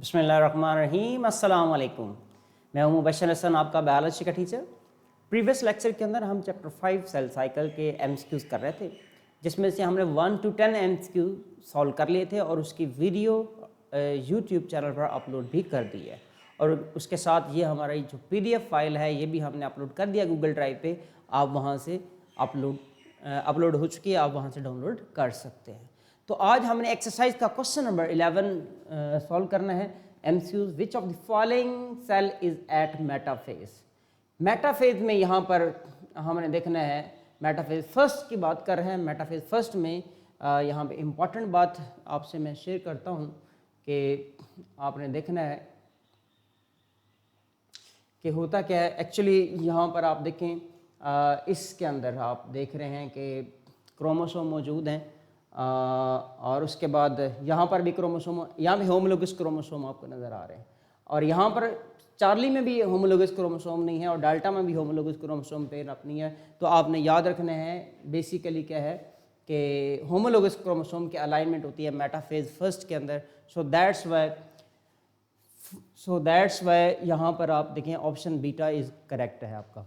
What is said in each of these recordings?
बिस्मिल्लाहिर्रहमानिर्रहीम, अस्सलाम वालेकुम। मैं हूं मुबश्शिर हसन, आपका बायोलॉजी का टीचर। प्रीवियस लेक्चर के अंदर हम चैप्टर 5 सेल साइकिल के एमसीक्यूज़ कर रहे थे, जिसमें से हमने 1 to 10 एमसीक्यू सॉल्व कर लिए थे और उसकी वीडियो यूट्यूब चैनल पर अपलोड भी कर दी है। और उसके साथ ये हमारा जो पीडीएफ फाइल है ये भी हमने अपलोड कर दिया गूगल ड्राइव पे। आप वहाँ से अपलोड हो चुकी है, आप वहाँ से डाउनलोड कर सकते हैं। तो आज हमने एक्सरसाइज का क्वेश्चन नंबर 11 सॉल्व करना है। MCQs, which of the following cell is at metaphase. Metaphase में यहाँ पर हमने देखना है, मेटाफेज फर्स्ट की बात कर रहे हैं। मेटाफेज फर्स्ट में यहाँ पे इम्पॉर्टेंट बात आपसे मैं शेयर करता हूँ कि आपने देखना है कि होता क्या है। एक्चुअली यहाँ पर आप देखें, इसके अंदर आप देख रहे हैं कि क्रोमोसोम मौजूद हैं और उसके बाद यहाँ पर भी क्रोमोसोम, यहाँ भी होमोलोगस क्रोमोसोम आपको नज़र आ रहे हैं। और यहाँ पर चार्ली में भी होमोलोगस क्रोमोसोम नहीं है और डाल्टा में भी होमोलोगस क्रोमोसोम पेयर अपनी है। तो आपने याद रखना है बेसिकली क्या है कि होमोलोगस क्रोमोसोम की अलाइनमेंट होती है मेटाफेज फर्स्ट के अंदर। सो दैट्स वाई यहाँ पर आप देखें ऑप्शन बीटा इज़ करेक्ट है आपका।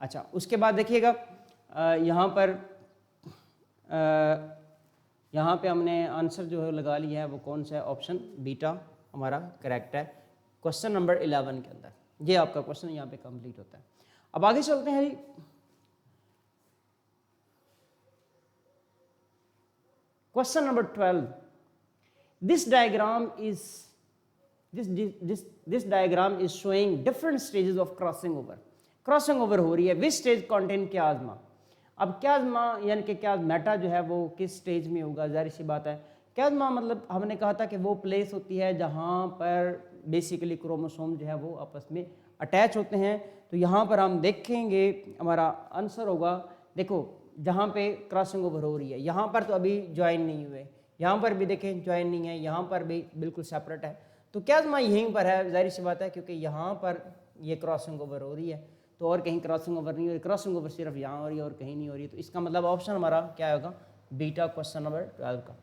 अच्छा, उसके बाद देखिएगा यहाँ पे हमने आंसर जो है लगा लिया है, वो कौन सा है, ऑप्शन बीटा हमारा करेक्ट है क्वेश्चन नंबर 11 के अंदर। ये आपका क्वेश्चन यहाँ पे कंप्लीट होता है। अब आगे चलते हैं जी। Question number 12, this diagram is showing different stages of crossing over. Crossing over हो रही है, विच स्टेज कॉन्टेन क्याज्मा। अब क्याज्मा यानी कि क्या मेटा जो है वो किस स्टेज में होगा, जाहिर सी बात है। क्याज्मा मतलब हमने कहा था कि वो प्लेस होती है जहाँ पर बेसिकली क्रोमोसोम जो है वो आपस में अटैच होते हैं। तो यहाँ पर हम देखेंगे हमारा आंसर होगा, देखो जहाँ पे क्रॉसिंग ओवर हो रही है यहाँ पर तो अभी ज्वाइन नहीं हुए, यहाँ पर भी देखें ज्वाइन नहीं है, यहाँ पर भी बिल्कुल सेपरेट है। तो क्याज्मा यहीं पर है, जाहिर सी बात है, क्योंकि यहाँ पर ये क्रॉसिंग ओवर हो रही है तो और कहीं क्रॉसिंग ओवर नहीं हो रही। क्रॉसिंग ओवर सिर्फ यहाँ हो रही है और कहीं नहीं हो रही है। तो इसका मतलब ऑप्शन हमारा क्या होगा, बीटा, क्वेश्चन नंबर 12 का।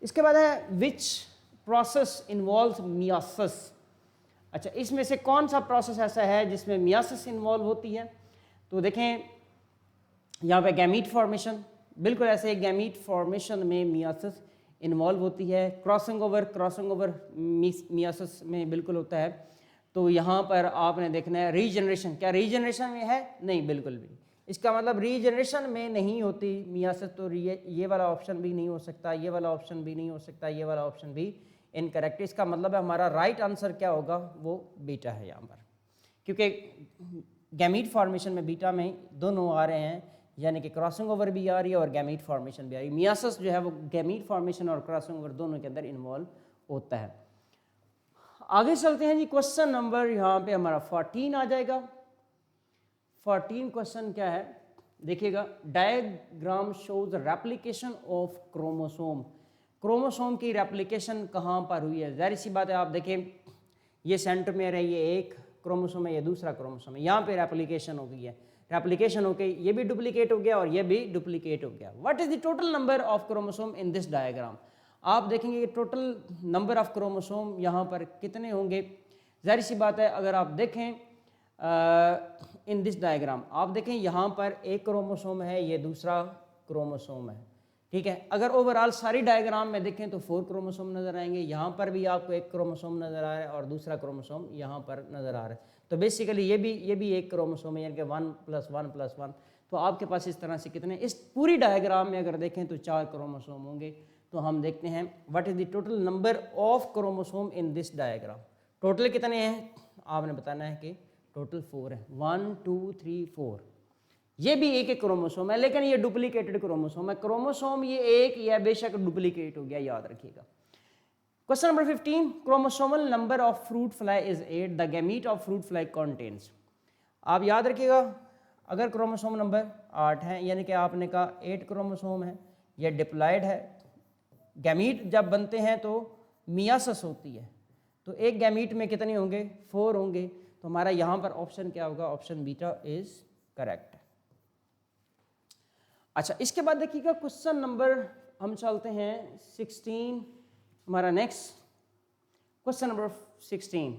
इसके बाद है विच प्रोसेस इन्वॉल्व्स मियासिस। अच्छा, इसमें से कौन सा प्रोसेस ऐसा है जिसमें मियासिस इन्वॉल्व होती है। तो देखें यहाँ पे गैमीट फॉर्मेशन, बिल्कुल ऐसे एक गैमीट फॉर्मेशन में मियासिस इन्वॉल्व होती है। क्रॉसिंग ओवर मियासिस में बिल्कुल होता है। तो यहाँ पर आपने देखना है रीजनरेशन, क्या रीजनरेशन में है, नहीं बिल्कुल भी। इसका मतलब रीजनरेशन में नहीं होती मियासिस, तो ये वाला ऑप्शन भी नहीं हो सकता, ये वाला ऑप्शन भी नहीं हो सकता, ये वाला ऑप्शन भी इनकरेक्ट। इसका मतलब है हमारा राइट आंसर क्या होगा, वो बीटा है यहाँ पर, क्योंकि गैमीट फॉर्मेशन में बीटा में दोनों आ रहे हैं, यानी कि क्रॉसिंग ओवर भी आ रही है और गैमीट फॉर्मेशन भी आ रही है। मियासिस जो है वो गैमीट फॉर्मेशन और क्रॉसिंग ओवर दोनों के अंदर इन्वॉल्व होता है। आगे चलते हैं जी। क्वेश्चन नंबर यहाँ पे हमारा 14 आ जाएगा। 14 क्वेश्चन क्या है, देखिएगा, diagram shows replication of chromosome. Chromosome की रेप्लिकेशन कहाँ पर हुई है, जाहिर सी बात है। आप देखें ये सेंट्रोमेयर है, ये एक क्रोमोसोम है, ये दूसरा क्रोमोसोम है, यहाँ पे रेप्लिकेशन हो गई है। रेप्लिकेशन हो गई, ये भी डुप्लीकेट हो गया और ये भी डुप्लीकेट हो गया। What is the total number of chromosome in this diagram. आप देखेंगे कि टोटल नंबर ऑफ क्रोमोसोम यहाँ पर कितने होंगे। जाहिर सी बात है, अगर आप देखें इन दिस डायग्राम, आप देखें यहाँ पर एक क्रोमोसोम है, ये दूसरा क्रोमोसोम है, ठीक है। अगर ओवरऑल सारी डायग्राम में देखें तो 4 क्रोमोसोम नज़र आएंगे। यहाँ पर भी आपको एक क्रोमोसोम नज़र आ रहा है और दूसरा क्रोमोसोम यहाँ पर नज़र आ रहा है। तो बेसिकली ये भी एक क्रोमोसोम है, यानी कि 1 + 1 + 1। तो आपके पास इस तरह से कितने, इस पूरी डायग्राम में अगर देखें तो 4 क्रोमोसोम होंगे। तो हम देखते हैं what is the total number of chromosome in this diagram. Total कितने हैं आपने बताना है कि टोटल 4 है, 1 2 3 4। ये भी एक क्रोमोसोम है, लेकिन ये डुप्लीकेटेड क्रोमोसोम है। क्रोमोसोम ये एक या बेशक डुप्लीकेट हो गया, याद रखिएगा। Question number 15, chromosomal number of fruit fly is 8, the gamete of fruit fly contains. आप याद रखिएगा, अगर क्रोमोसोम नंबर 8 है, यानी कि आपने कहा 8 क्रोमोसोम है, यह डिप्लॉयड है। गैमीट जब बनते हैं तो मियासिस होती है, तो एक गैमीट में कितने होंगे, 4 होंगे। तो हमारा यहाँ पर ऑप्शन क्या होगा, ऑप्शन बीटा इज करेक्ट। अच्छा, इसके बाद देखिएगा क्वेश्चन नंबर, हम चलते हैं 16, हमारा next question number 16।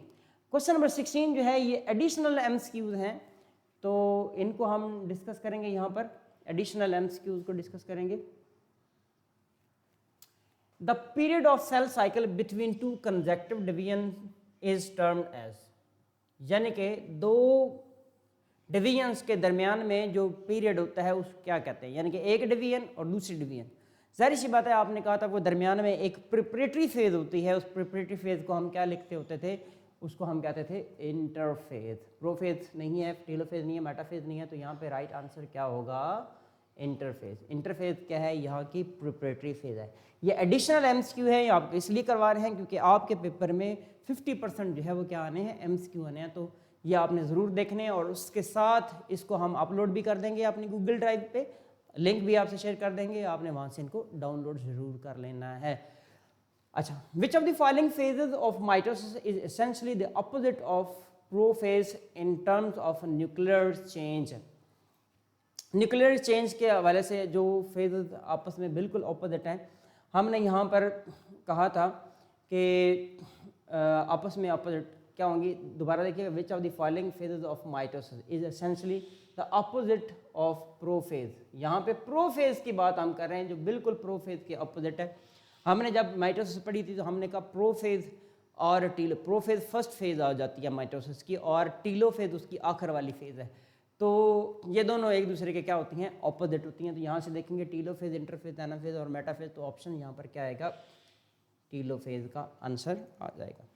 Question number 16 जो है ये एडिशनल एमसीक्यूज हैं, तो इनको हम डिस्कस करेंगे। यहाँ पर एडिशनल एमसीक्यूज को डिस्कस करेंगे। The period of cell cycle between two consecutive division is termed as, यानी कि दो डिवीजन्स के दरमियान में जो पीरियड होता है उस क्या कहते हैं, यानी कि एक डिवीजन और दूसरी डिवीजन। जाहिर सी बात है, आपने कहा था वो दरमियान में एक प्रिपरेटरी फेज होती है, उस प्रिपरेटरी फेज को हम क्या लिखते होते थे, उसको हम कहते थे इंटरफेज। प्रोफेज नहीं है, टेलोफेज नहीं है, मेटाफेज नहीं है, तो यहाँ पे राइट आंसर क्या होगा, इंटरफेज। इंटरफेज क्या है, यहाँ की प्रिपरेटरी फेज है। ये एडिशनल एमसीक्यू है, ये आप इसलिए करवा रहे हैं क्योंकि आपके पेपर में 50% जो है वो क्या आने हैं, एमसीक्यू आने हैं, तो ये आपने ज़रूर देखने हैं। और उसके साथ इसको हम अपलोड भी कर देंगे अपनी गूगल ड्राइव पे, लिंक भी आपसे शेयर कर देंगे, आपने वहाँ से इनको डाउनलोड ज़रूर कर लेना है। अच्छा, विच of the following phases of mitosis is essentially the opposite of prophase in terms of nuclear change. Nuclear change के हवाले से जो फेजेस आपस में बिल्कुल अपोजिट हैं, हमने यहाँ पर कहा था कि आपस में अपोजिट क्या होंगी, दोबारा देखिए, विच of the following phases of mitosis is essentially the opposite of prophase. यहाँ पे प्रोफेज की बात हम कर रहे हैं, जो बिल्कुल प्रोफेज के अपोजिट है। हमने जब माइटोसिस पढ़ी थी तो हमने कहा प्रोफेज और टीलो, प्रोफेज फर्स्ट फेज आ जाती है माइटोसिस की, और टीलोफेज उसकी आखिर वाली फेज है। तो ये दोनों एक दूसरे के क्या होती हैं, ऑपोजिट होती हैं। तो यहाँ से देखेंगे टीलोफेज, इंटरफेज, एनाफेज और मेटाफेज, तो ऑप्शन यहाँ पर क्या आएगा, टीलोफेज का आंसर आ जाएगा।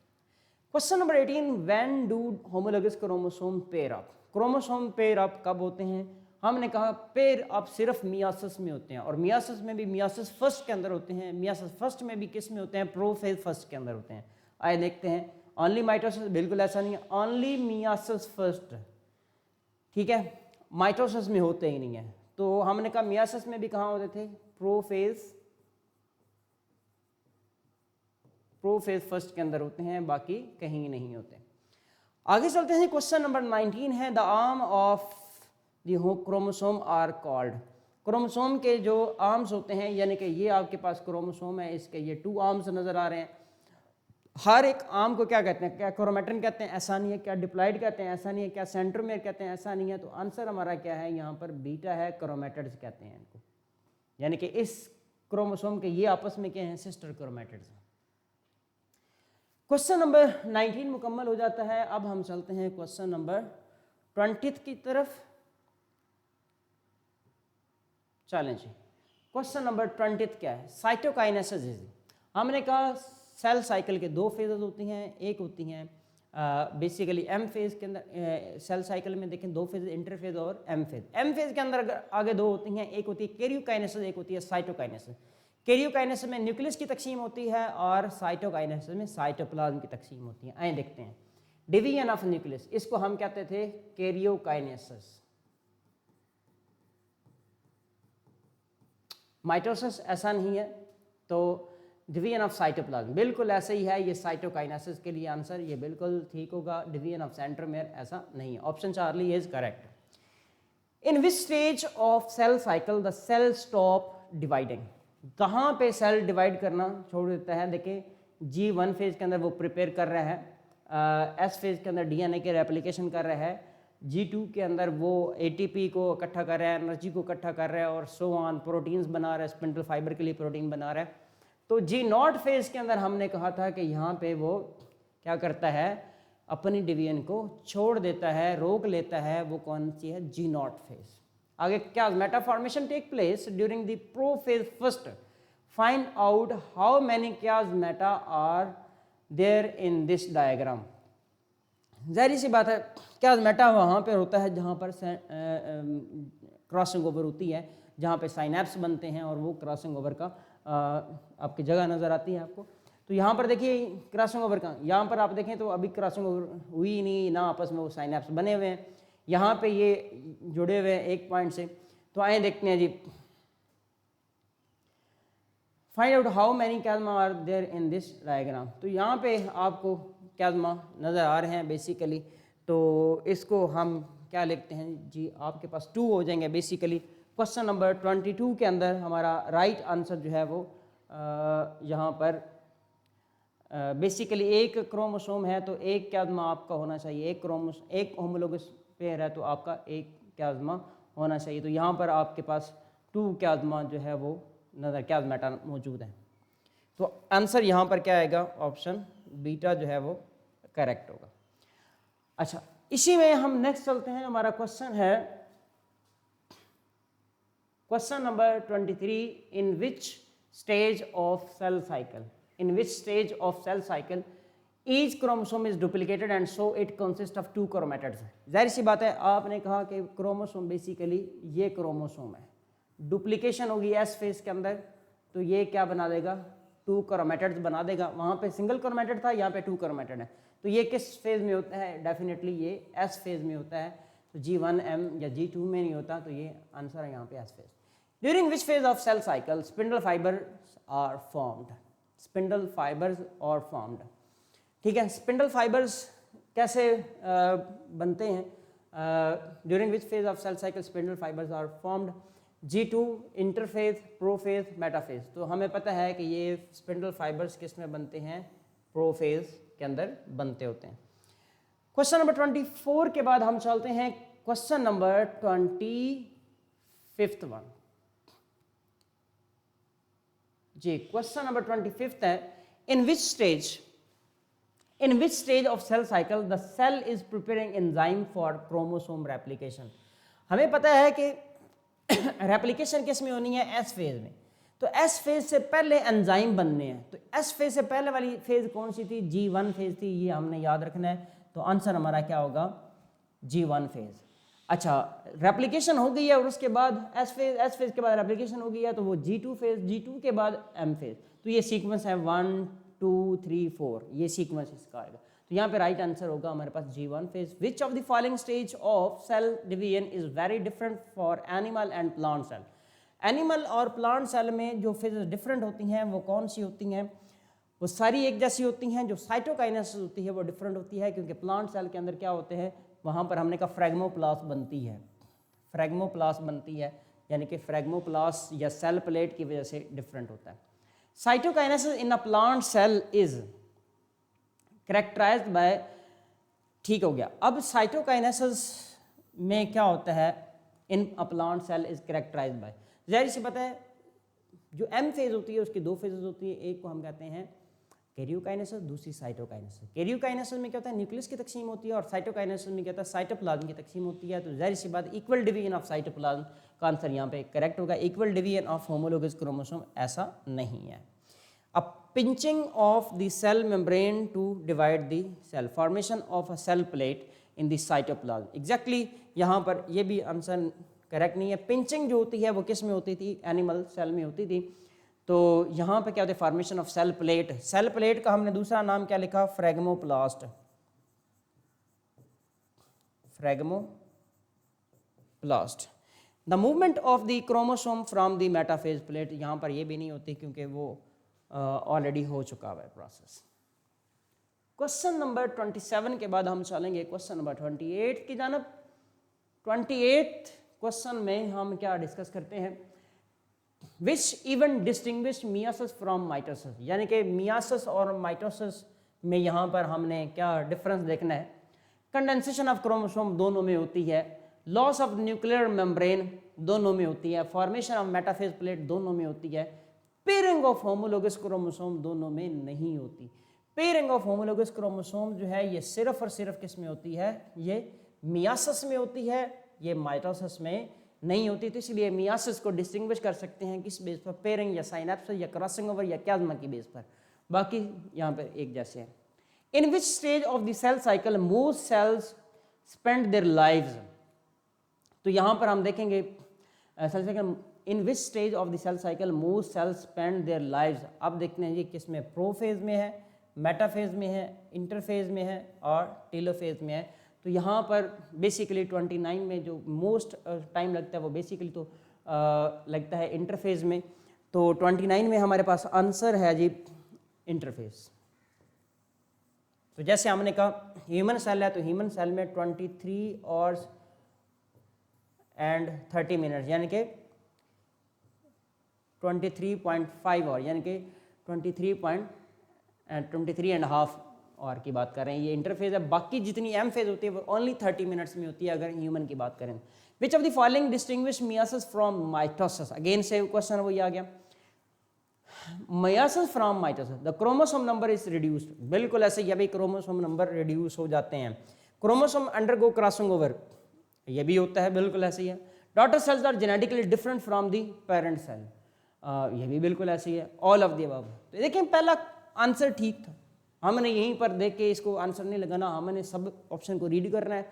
Question number 18, when do homologous chromosome pair up. Chromosome pair up कब होते हैं, हमने कहा पेयर अप सिर्फ मियासिस में होते हैं, और मियासिस में भी मियासिस फर्स्ट के अंदर होते हैं। मियासिस फर्स्ट में भी किस में होते हैं, प्रोफेज फर्स्ट के अंदर होते हैं। आइए देखते हैं, ओनली माइटोसिस, बिल्कुल ऐसा नहीं है, ओनली मियासिस फर्स्ट, ठीक है, माइटोसिस में होते ही नहीं है। तो हमने कहा मियासिस में भी कहाँ होते थे, प्रोफेज फर्स्ट के अंदर होते हैं, बाकी कहीं नहीं होते। आगे चलते हैं, क्वेश्चन नंबर 19 है, the arm of the chromosome are called. Chromosome के जो आर्म्स होते हैं, यानी कि ये आपके पास क्रोमोसोम है, इसके ये 2 आर्म्स नजर आ रहे हैं। हर एक आर्म को क्या कहते हैं, क्या क्रोमेटिन कहते हैं, ऐसा नहीं है, क्या डिप्लॉइड कहते हैं, ऐसा नहीं है, क्या सेंट्रोमेयर कहते हैं, ऐसा नहीं है। तो आंसर हमारा क्या है, यहाँ पर बीटा है, क्रोमेटिड्स कहते हैं इनको, यानी कि इस क्रोमोसोम के ये आपस में क्या हैं, सिस्टर क्रोमेटिड्स। क्वेश्चन नंबर 19 मुकम्मल हो जाता है। अब हम चलते हैं क्वेश्चन नंबर 20 की तरफ। चलें जी, क्वेश्चन नंबर 20 क्या है, साइटोकाइनेसिस। हमने कहा सेल साइकिल के 2 फेजेस होती हैं, एक होती हैं बेसिकली एम फेज के अंदर। सेल साइकिल में देखें 2 फेज, इंटरफेज और एम फेज। एम फेज के अंदर आगे 2 होती हैं, एक होती है कैरियोकाइनेसिस, एक होती है साइटोकाइनेसिस। कैरियोकाइनेसिस में न्यूक्लियस की तकसीम होती है और साइटोकाइनेसिस में साइटोप्लाज्म की तकसीम होती है। आइए देखते हैं, डिवीजन ऑफ न्यूक्लियस, इसको हम कहते थे कैरियोकाइनेसिस। माइटोसिस ऐसा नहीं है, तो डिवीजन ऑफ साइटोप्लाज्म बिल्कुल ऐसे ही है। ये साइटोकाइनेसिस के लिए आंसर ये बिल्कुल ठीक होगा, डिवीजन ऑफ सेंट्रोमेयर ऐसा नहीं है। Option Charlie is correct. In which stage of cell cycle the cell stop dividing. कहाँ पे सेल डिवाइड करना छोड़ देता है, देखिए G1 फेज के अंदर वो प्रिपेयर कर रहा है, S फेज के अंदर DNA के रेप्लिकेशन कर रहा है, G2 के अंदर वो ATP को इकट्ठा कर रहा है, एनर्जी को इकट्ठा कर रहा है, और सो ऑन प्रोटीन्स बना रहा है, स्पिंडल फाइबर के लिए प्रोटीन बना रहा है। तो G0 फेज के अंदर हमने कहा था कि यहाँ पे वो क्या करता है, अपनी डिवीजन को छोड़ देता है, रोक लेता है। वो कौन सी है, G0 फेज। आगे क्या, metaformation take place during the prophase first, find out how many chiasmata are there in this diagram. जाहिर सी बात है, क्याज़मेटा वहाँ पर होता है जहाँ पर क्रॉसिंग ओवर होती है, जहाँ पे साइनेप्स बनते हैं, और वो क्रॉसिंग ओवर का आपकी जगह नज़र आती है आपको। तो यहाँ पर देखिए क्रॉसिंग ओवर का, यहाँ पर आप देखें तो अभी क्रॉसिंग ओवर हुई ही नहीं ना, आपस में वो साइनेप्स बने हुए हैं, यहाँ पे ये जुड़े हुए हैं एक पॉइंट से। तो आए देखते हैं जी, find out how many chiasma are there in this diagram. तो यहाँ पे आपको क्याज़मा नज़र आ रहे हैं बेसिकली, तो इसको हम क्या लिखते हैं जी, आपके पास 2 हो जाएंगे बेसिकली। क्वेश्चन नंबर 22 के अंदर हमारा राइट आंसर जो है वो यहाँ पर बेसिकली एक क्रोमोसोम है तो एक क्याज़्मा आपका होना चाहिए, एक होमोलोगस पेयर है तो आपका एक क्याज़्मा होना चाहिए। तो यहाँ पर आपके पास 2 क्याज़्मा जो है वो नज़र क्याज़्मेटा मौजूद है। तो आंसर यहाँ पर क्या आएगा, ऑप्शन बीटा जो है वो करेक्ट होगा। अच्छा, इसी में हम नेक्स्ट चलते हैं। हमारा क्वेश्चन है question number 23, in which stage of cell cycle, in which stage of cell cycle each chromosome is duplicated and so it consist of 2 chromatids. जाहिर सी बात है, आपने कहा कि क्रोमोसोम बेसिकली ये क्रोमोसोम है, डुप्लीकेशन होगी एस फेज के अंदर, तो ये क्या बना देगा, 2 क्रोमेटिड्स बना देगा। वहाँ पे सिंगल क्रोमेटिड था, यहाँ पे 2 क्रोमेटिड है। तो ये किस फेज में होता है, डेफिनेटली ये एस फेज में होता है। तो G1M या G2 में नहीं होता, तो ये आंसर है यहाँ पे S phase. During which phase of cell cycle spindle fibres are formed, spindle fibres are formed. ठीक है, स्पिंडल फाइबर्स कैसे बनते हैं, during which phase of cell cycle spindle fibres are formed, G2 interphase, prophase, metaphase. तो हमें पता है कि ये स्पिंडल फाइबर्स किस में बनते हैं, प्रोफेज के अंदर बनते होते हैं। क्वेश्चन नंबर 24 के बाद हम चलते हैं क्वेश्चन नंबर 25 वन जी। क्वेश्चन नंबर 25 है, in which stage of cell cycle the cell is preparing enzyme for chromosome replication. हमें पता है कि रेप्लिकेशन किस में होनी है, एस फेज में। तो एस फेज से पहले एंजाइम बनने हैं। तो एस फेज से पहले वाली फेज कौन सी थी, G1 फेज थी, ये हमने याद रखना है। तो आंसर हमारा क्या होगा, G1 फेज। अच्छा, रेप्लिकेशन हो गई है और उसके बाद एस फेज के बाद रेप्लिकेशन हो गई है, तो वो G2 फेज, G2 के बाद M फेज। तो ये सीक्वेंस है 1 2 3 4, ये सीक्वेंस इसका आएगा। तो यहाँ पे राइट आंसर होगा हमारे पास G1 phase. Which of the following stage of cell division is very different for animal and plant cell. Animal और प्लांट सेल में जो फेजेस डिफरेंट होती हैं वो कौन सी होती हैं, वो सारी एक जैसी होती हैं। जो साइटोकाइनेसिस होती है वो डिफरेंट होती है, क्योंकि प्लांट सेल के अंदर क्या होते हैं, वहाँ पर हमने कहा फ्रेगमोप्लास्ट बनती है, फ्रेगमोप्लास्ट बनती है, यानी कि फ्रेगमोप्लास्ट या सेल प्लेट की वजह से डिफरेंट होता है। Cytokinesis in a plant cell is characterised by, ठीक हो गया। अब साइटोकाइनेसिस में क्या होता है, in a plant cell is characterised by, जाहिर सी पता है जो एम फेज होती है उसकी 2 फेजेस होती है, एक को हम कहते हैं कैरियोकाइनेसिस, दूसरी साइटोकाइनेसिस। कैरियोकाइनेसिस में क्या होता है, न्यूक्लियस की तकसीम होती है, और साइटोकाइनेसिस में क्या होता है, साइटोप्लाज्म की तकसीम होती है। तो जाहिर सी बात इक्वल डिवीजन ऑफ साइटोप्लाज्म का आंसर यहाँ पे करेक्ट होगा। Equal division of homologous chromosome ऐसा नहीं है। अब pinching of the cell membrane to divide the cell, formation of a cell plate in the cytoplasm. Exactly यहाँ पर ये भी आंसर करेक्ट नहीं है। पिंचिंग जो होती है वो किस में होती थी, एनिमल सेल में होती थी। तो यहाँ पे क्या होता है, formation of cell plate. Cell plate का हमने दूसरा नाम क्या लिखा, phragmoplast, phragmoplast. The movement of the chromosome from the metaphase plate, यहाँ पर ये भी नहीं होती क्योंकि वो ऑलरेडी हो चुका हुआ है प्रोसेस। क्वेश्चन नंबर 27 के बाद हम चलेंगे क्वेश्चन नंबर 28 की जानब। 28 क्वेश्चन में हम क्या डिस्कस करते हैं, which even distinguish myiasis from mitosis, यानी कि मियासिस और माइटोसिस में यहाँ पर हमने क्या डिफरेंस देखना है। कंडेंसेशन ऑफ क्रोमोसोम दोनों में होती है, लॉस ऑफ न्यूक्लियर मेम्ब्रेन दोनों में होती है, फॉर्मेशन ऑफ मेटाफेज प्लेट दोनों में होती है, पेयरिंग ऑफ होमोलोगस क्रोमोसोम दोनों में नहीं होती। पेयरिंग ऑफ होमोलोगस क्रोमोसोम जो है ये सिर्फ और सिर्फ किस में होती है, ये मियासिस में होती है, ये माइटोसिस में नहीं होती। तो इसलिए मियासिस को डिस्टिंग्विश कर सकते हैं किस बेस पर, पेयरिंग या साइनेप्सिस या क्रॉसिंग ओवर या क्याज़्मा की बेस पर, बाकी यहाँ पर एक जैसे हैं। In which stage of the cell cycle most cells spend their lives, तो यहाँ पर हम देखेंगे cell cycle in which stage of the cell cycle most cells spend their lives. अब देखते हैं जी किस में, प्रोफेज में है, मेटाफेज में है, इंटरफेज में है और टेलोफेज में है। तो यहाँ पर बेसिकली 29 में जो मोस्ट टाइम लगता है वो बेसिकली तो लगता है इंटरफेज में। तो 29 में हमारे पास आंसर है जी इंटरफेज। तो जैसे हमने कहा ह्यूमन सेल है, तो ह्यूमन सेल में 23 आवर्स एंड 30 मिनट्स, यानी कि 23.5 आवर, यानी कि 23.5 23.5 और की बात कर रहे हैं, ये इंटरफेज है। बाकी जितनी एम फेज होती है वो ओनली 30 मिनट्स में होती है अगर ह्यूमन की बात करें। विच of the following distinguish myiasis from mitosis, again से क्वेश्चन वही आ गया, myiasis from mitosis, the chromosome number is reduced, बिल्कुल ऐसे ही है भाई, क्रोमोसोम नंबर रिड्यूस हो जाते हैं। क्रोमोसोम अंडरगो क्रॉसिंग ओवर, ये भी होता है, बिल्कुल ऐसे ही है। Daughter cells are genetically different from the parent cell, ये भी बिल्कुल ऐसे ही है। ऑल ऑफ द अबव, तो देखिए पहला आंसर ठीक था, हमने यहीं पर देख के इसको आंसर नहीं लगाना, हमने सब ऑप्शन को रीड करना है।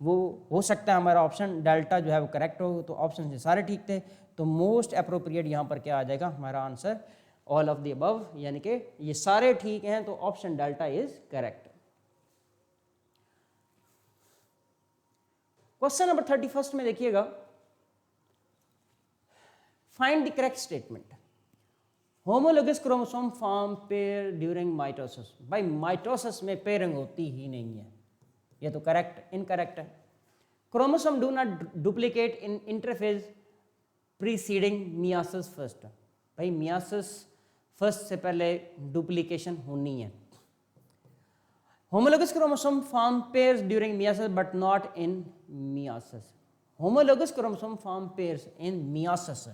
वो हो सकता है हमारा ऑप्शन डेल्टा जो है वो करेक्ट हो, तो ऑप्शन से सारे ठीक थे, तो मोस्ट अप्रोप्रिएट यहाँ पर क्या आ जाएगा हमारा answer, all of the above, यानी कि ये सारे ठीक हैं, तो option delta is correct. Question number 31 में देखिएगा, find the correct statement, homologous chromosome form pair during mitosis, भाई माइटोसिस में पेयरिंग होती ही नहीं है, ये तो करेक्ट इनकरेक्ट है। Chromosome do not duplicate in interphase preceding myiasis first, भाई मियासिस फर्स्ट से पहले डुप्लीकेशन होनी है। Homologous chromosome form pairs during myiasis but not in myiasis, homologous chromosome form pairs in myiasis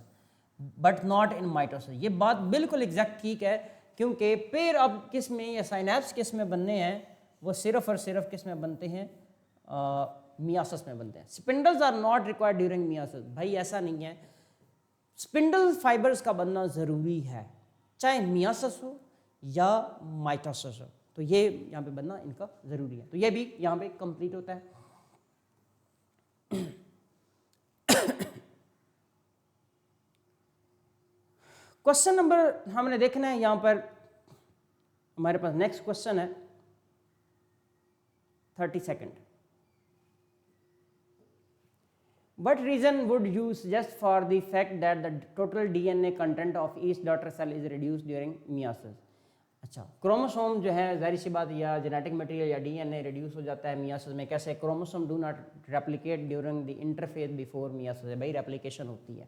but not in mitosis, ये बात बिल्कुल exact ठीक है, क्योंकि पेयर अब किस में या साइनेप्स किस में बनने हैं, वो सिर्फ और सिर्फ किस में बनते हैं, मियासिस में बनते हैं। Spindles are not required during meiosis, भाई ऐसा नहीं है, स्पिंडल फाइबर्स का बनना ज़रूरी है, चाहे मियासिस हो या माइटोसिस हो, तो ये यहाँ पे बनना इनका ज़रूरी है, तो ये भी यहाँ पे कंप्लीट होता है। क्वेश्चन नंबर हमने देखना है, यहाँ पर हमारे पास नेक्स्ट क्वेश्चन है 32nd, what reason would you suggest for the fact that the total DNA content of each daughter cell is reduced during meiosis? अच्छा, क्रोमोसोम जो है जाहिर सी बात या जेनेटिक मटेरियल या डीएनए रिड्यूस हो जाता है मियासिस में, कैसे? Chromosome do not replicate during the interphase before myiasis, भाई रेप्लिकेशन होती है।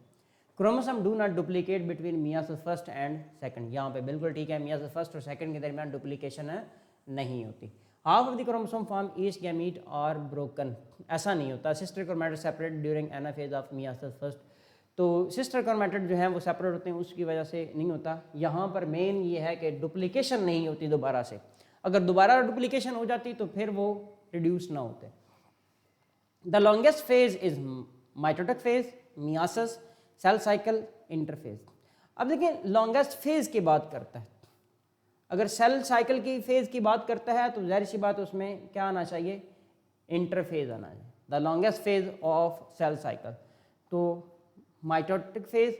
Chromosome do not duplicate between myiasis first and second, यहाँ पे बिल्कुल ठीक है, मियासिस फर्स्ट और सेकंड के दरमियान डुप्लीकेशन नहीं होती। Half of the chromosome form each gamete और ब्रोकन, ऐसा नहीं होता। Sister chromatid separate during anaphase of myiasis first, तो सिस्टर क्रोमैटिड जो है वो सेपरेट होते हैं, उसकी वजह से नहीं होता। यहाँ पर मेन ये है कि डुप्लीकेशन नहीं होती दोबारा से, अगर दोबारा डुप्लीकेशन हो जाती तो फिर वो रिड्यूस ना होते। The longest phase is mitotic phase, meiosis, cell cycle, interphase. अब देखिए लॉन्गेस्ट फेज की बात करता है, अगर सेल साइकिल की फेज की बात करता है तो जाहिर सी बात उसमें क्या आना चाहिए, इंटरफेज आना चाहिए, the longest phase of cell cycle, तो माइटोटिक फेज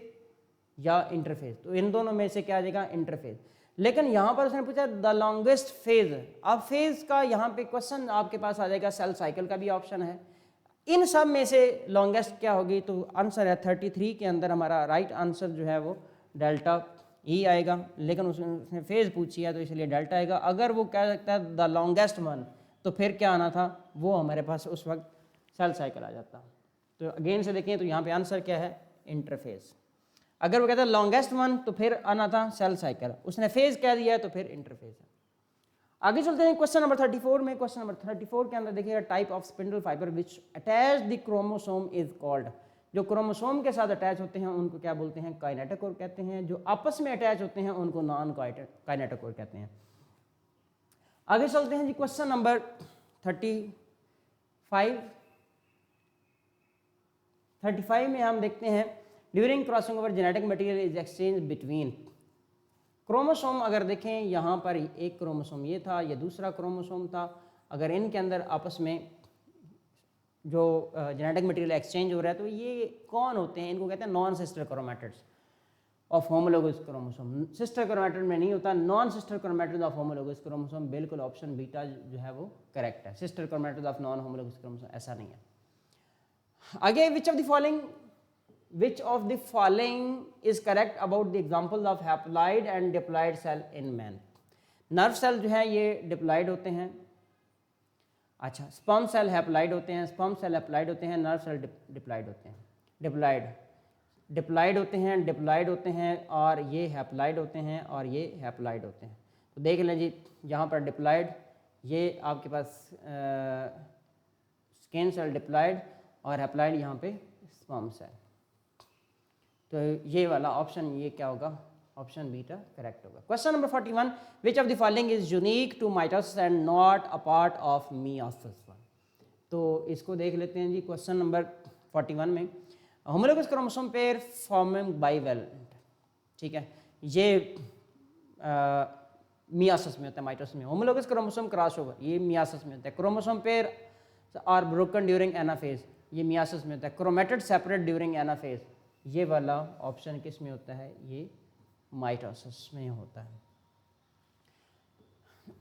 या इंटरफेज, तो इन दोनों में से क्या आ जाएगा, इंटरफेज। लेकिन यहाँ पर उसने पूछा द लॉन्गेस्ट फेज, अब फेज का यहाँ पे क्वेश्चन आपके पास आ जाएगा, सेल साइकिल का भी ऑप्शन है, इन सब में से लॉन्गेस्ट क्या होगी, तो आंसर है 33 के अंदर हमारा राइट आंसर जो है वो डेल्टा ही आएगा, लेकिन उसने फेज पूछी है तो इसलिए डेल्टा आएगा। अगर वो कह सकता है द लॉन्गेस्ट वन, तो फिर क्या आना था, वो हमारे पास उस वक्त सेल साइकिल आ जाता। तो अगेन से देखें तो यहाँ पे आंसर क्या है, इंटरफेज। अगर वो कहता है लॉन्गेस्ट वन तो फिर आना था सेल साइकिल, उसने फेज कह दिया है तो फिर इंटरफेज है। आगे चलते हैं क्वेश्चन नंबर 34 में। क्वेश्चन नंबर 34 के अंदर देखिएगा, type of spindle fibre which attach the chromosome is called, जो क्रोमोसोम के साथ अटैच होते हैं उनको क्या बोलते हैं, काइनेटोकोर कहते हैं, जो आपस में अटैच होते हैं उनको नॉन काइनेटोकोर कहते हैं। आगे चलते हैं जी, क्वेश्चन नंबर 35 में हम देखते हैं, during crossing over genetic material is exchange between chromosome. अगर देखें यहाँ पर एक क्रोमोसोम ये था, ये दूसरा क्रोमोसोम था, अगर इनके अंदर आपस में जो जेनेटिक मटेरियल एक्सचेंज हो रहा है तो ये कौन होते हैं, इनको कहते हैं non sister chromatids of homologous chromosome. Sister chromatid में नहीं होता, non sister chromatids of homologous chromosome, बिल्कुल ऑप्शन बीटा जो है वो करेक्ट है। Sister chromatids of non homologous chromosome ऐसा नहीं है। आगे, which of the following is correct about the examples of haploid and diploid cell in man. Nerve cell जो है ये डिप्लॉइड होते हैं, अच्छा स्पर्म सेल हैप्लॉइड होते हैं, स्पर्म सेल हैप्लॉइड होते हैं, नर्व सेल डिप्लॉइड होते हैं, डिप्लॉइड होते हैं, डिप्लॉइड होते हैं, और ये हैप्लॉइड होते हैं और ये हैप्लॉइड होते हैं। तो देख लें जी, यहाँ पर डिप्लॉयड, ये आपके पास स्किन सेल डिप्लॉयड और हैप्लॉयड यहाँ पे स्पर्म सेल। तो ये वाला ऑप्शन ये क्या होगा, ऑप्शन बीटा करेक्ट होगा। Question number 41, which of the following is unique to mitosis and not a part of meiosis. तो इसको देख लेते हैं जी। क्वेश्चन नंबर 41 में homologous chromosome pair forming bivalent, ठीक है, ये मियासिस में होता है, माइटोसिस में। होमोलोगस क्रोमोसोम क्रॉस ओवर, ये मियासिस में होता है। Chromosome pair are broken during anaphase, ये मियासिस में होता है। क्रोमेटेड सेपरेट ड्यूरिंग एनाफेज, ये वाला ऑप्शन किस में होता है, ये माइटोसिस में होता है।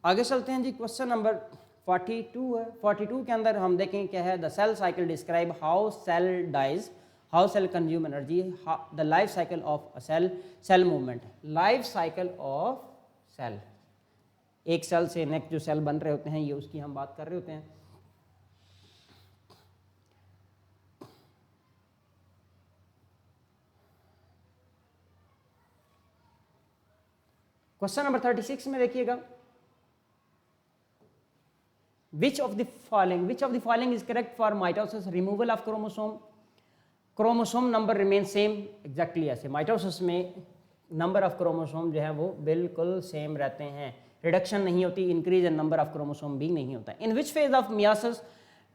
आगे चलते हैं जी। क्वेश्चन नंबर 42 है। 42 के अंदर हम देखें क्या है, the cell cycle describe how cell dies, how cell consume energy, the life cycle of a cell, cell movement. Life cycle of cell, एक सेल से नेक्स्ट जो सेल बन रहे होते हैं, ये उसकी हम बात कर रहे होते हैं। क्वेश्चन नंबर 36 में देखिएगा, which of the following is correct for mitosis, removal of chromosome number remains same, exactly ऐसे। माइटोसिस में नंबर ऑफ क्रोमोसोम जो है वो बिल्कुल सेम रहते हैं, रिडक्शन नहीं होती, increase in number of chromosome भी नहीं होता। In which phase of meiosis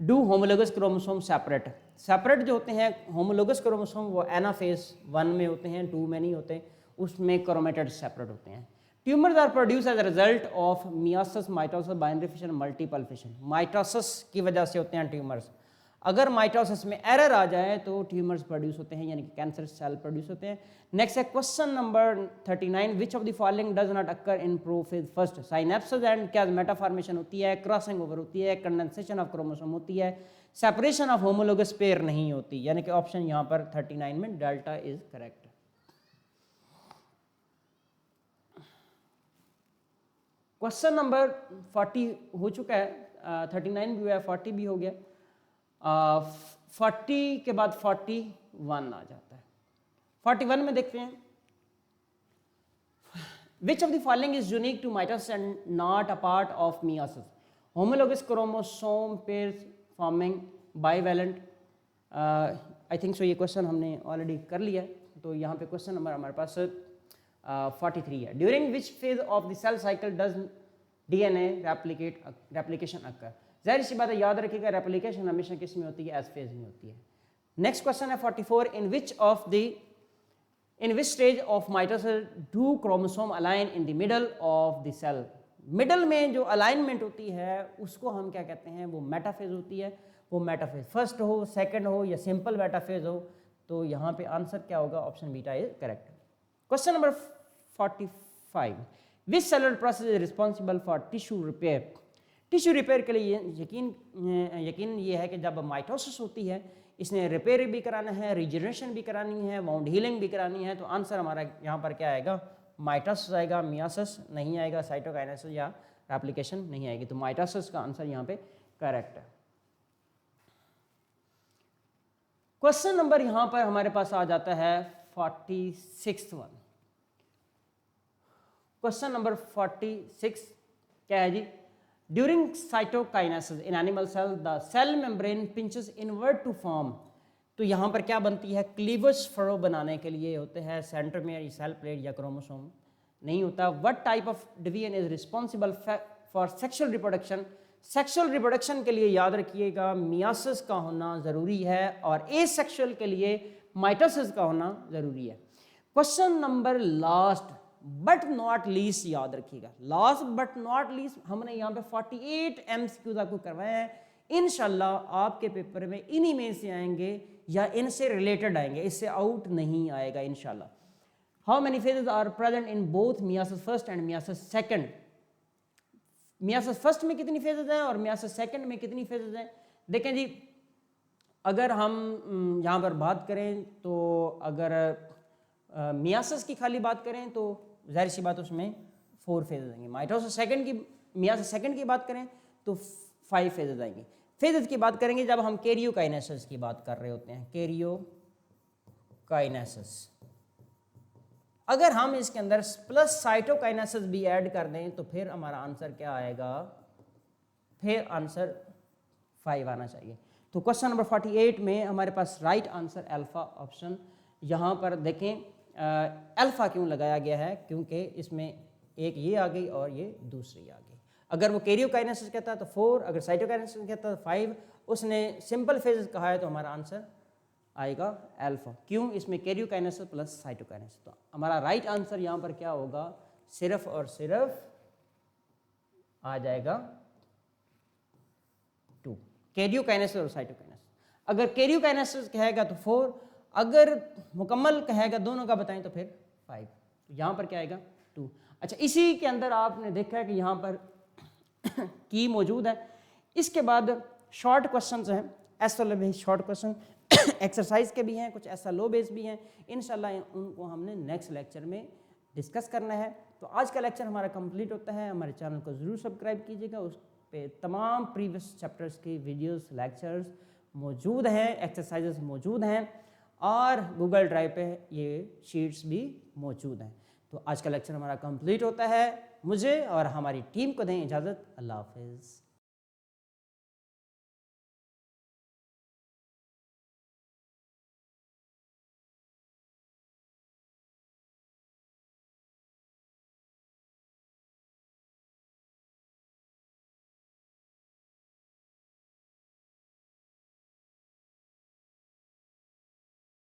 do homologous chromosome separate, separate जो होते हैं होमोलोगस क्रोमोसोम वो एनाफेज 1 में होते हैं, 2 में नहीं होते, उसमें क्रोमेटेड सेपरेट होते हैं। Tumours are produce as a result of meiosis, mitosis, binary fission, multiple fission. Mitosis की वजह से होते हैं ट्यूमर्स। अगर माइटोसिस में एरर आ जाए तो ट्यूमर्स प्रोड्यूस होते हैं, यानी कि कैंसर सेल प्रोड्यूस होते हैं। नेक्स्ट है question number 39, which of the following does not occur in prophase first. Synapsis and क्या मेटाफॉर्मेशन होती है, क्रॉसिंग ओवर होती है, कंडेंसेशन ऑफ क्रोमोसोम होती है, सेपरेशन ऑफ होमोलोगस पेयर नहीं होती, यानी कि ऑप्शन यहाँ पर 39 में delta is correct. Question number 40 हो चुका है, 39 भी हुआ है, 40 भी हो गया। 40 के बाद 41 आ जाता है। 41 में देखते हैं, which of the following is unique to mitosis and not a part of meiosis. Homologous chromosome pairs forming bivalent, I think so ये क्वेश्चन हमने ऑलरेडी कर लिया है। तो यहाँ पे क्वेश्चन नंबर हमारे पास 43 है। During which phase of the cell cycle does DNA replication occur. जाहिर सी बात है, याद रखिएगा रेप्लिकेशन हमेशा किस में होती है, एस फेज में होती है। नेक्स्ट क्वेश्चन है 44, in which stage of mitosis do chromosome align in the middle of the cell. Middle में जो अलाइनमेंट होती है उसको हम क्या कहते हैं, वो मेटाफेज होती है। वो मेटाफेज फर्स्ट हो, सेकंड हो या सिंपल मेटाफेज हो, तो यहाँ पे आंसर क्या होगा, option beta is correct. Question number 45, which cellular process is responsible for tissue repair. Tissue repair के लिए यकीन ये है कि जब माइटोसिस होती है, इसने रिपेयर भी कराना है, रिजनरेशन भी करानी है, वाउंड हीलिंग भी करानी है, तो आंसर हमारा यहाँ पर क्या आएगा, माइटोसिस आएगा, मियोसिस नहीं आएगा, साइटोकाइनेसिस या रेप्लिकेशन नहीं आएगी। तो माइटोसिस का आंसर यहाँ पे करेक्ट है। क्वेश्चन नंबर यहाँ पर हमारे पास आ जाता है 46 वन। क्वेश्चन नंबर 46 क्या है जी, during cytokinesis in animal cell the cell membrane pinches inward to form. तो यहाँ पर क्या बनती है, क्लीवेज फरो बनाने के लिए होते हैं सेंट्रोमियर, सेल प्लेट या क्रोमोसोम नहीं होता। What type of division is responsible for sexual reproduction. Sexual reproduction के लिए याद रखिएगा मियोसिस का होना ज़रूरी है और एसेक्सुअल के लिए माइटोसिस का होना ज़रूरी है। Question number last but not least याद रखिएगा, लास्ट बट नॉट लीस्ट हमने यहाँ पे 48 MCQs आपको करवाए हैं। इंशाल्लाह आपके पेपर में इन्हीं में से आएंगे या इनसे रिलेटेड आएंगे, इससे आउट नहीं आएगा इंशाल्लाह। How many phases are present in both meiosis first and meiosis second. Meiosis first में कितनी फेजेस हैं और मियोसिस सेकंड में कितनी फेजेस हैं। देखें जी, अगर हम यहाँ पर बात करें तो अगर मियोसिस की खाली बात करें तो जाहिर सी बात उसमें 4 फेजेस आएंगे। माइटोसिस सेकंड की, मियोसिस सेकंड की बात करें तो 5 फेजेस आएंगे। फेजेस की बात करेंगे जब हम कैरियोकाइनेसिस की बात कर रहे होते हैं, कैरियोकाइनेसिस। अगर हम इसके अंदर प्लस साइटोकाइनेसिस भी ऐड कर दें तो फिर हमारा आंसर क्या आएगा, फिर आंसर 5 आना चाहिए। तो क्वेश्चन नंबर 48 में हमारे पास राइट आंसर अल्फा ऑप्शन। यहाँ पर देखें अल्फा क्यों लगाया गया है, क्योंकि इसमें एक ये आ गई और ये दूसरी आ गई। अगर वो कैरियोकाइनेसिस कहता है तो 4, अगर साइटोकाइनेसिस कहता है तो 5, उसने सिंपल फेजेस कहा है तो हमारा आंसर आएगा अल्फा। क्यों, इसमें कैरियोकाइनेसिस प्लस साइटोकाइनेसिस। तो हमारा राइट आंसर यहाँ पर क्या होगा, सिर्फ और सिर्फ आ जाएगा 2, कैरियोकाइनेसिस और साइटोकाइनेसिस। अगर कैरियोकाइनेसिस कहेगा तो 4, अगर मुकम्मल कहेगा दोनों का बताएं तो फिर 5। तो यहाँ पर क्या आएगा 2। अच्छा, इसी के अंदर आपने देखा है कि यहाँ पर की मौजूद है। इसके बाद शॉर्ट क्वेश्चंस हैं, SLO based short question exercise के भी हैं, कुछ एसएलओ बेस्ड भी हैं। इंशाल्लाह उनको हमने नेक्स्ट लेक्चर में डिस्कस करना है। तो आज का लेक्चर हमारा कंप्लीट होता है। हमारे चैनल को ज़रूर सब्सक्राइब कीजिएगा, उस पे तमाम प्रीवियस चैप्टर्स की वीडियोस लेक्चर्स मौजूद हैं, एक्सरसाइजेस मौजूद हैं और गूगल ड्राइव पे ये शीट्स भी मौजूद हैं। तो आज का लेक्चर हमारा कंप्लीट होता है। मुझे और हमारी टीम को दें इजाज़त। अल्लाह हाफिज़।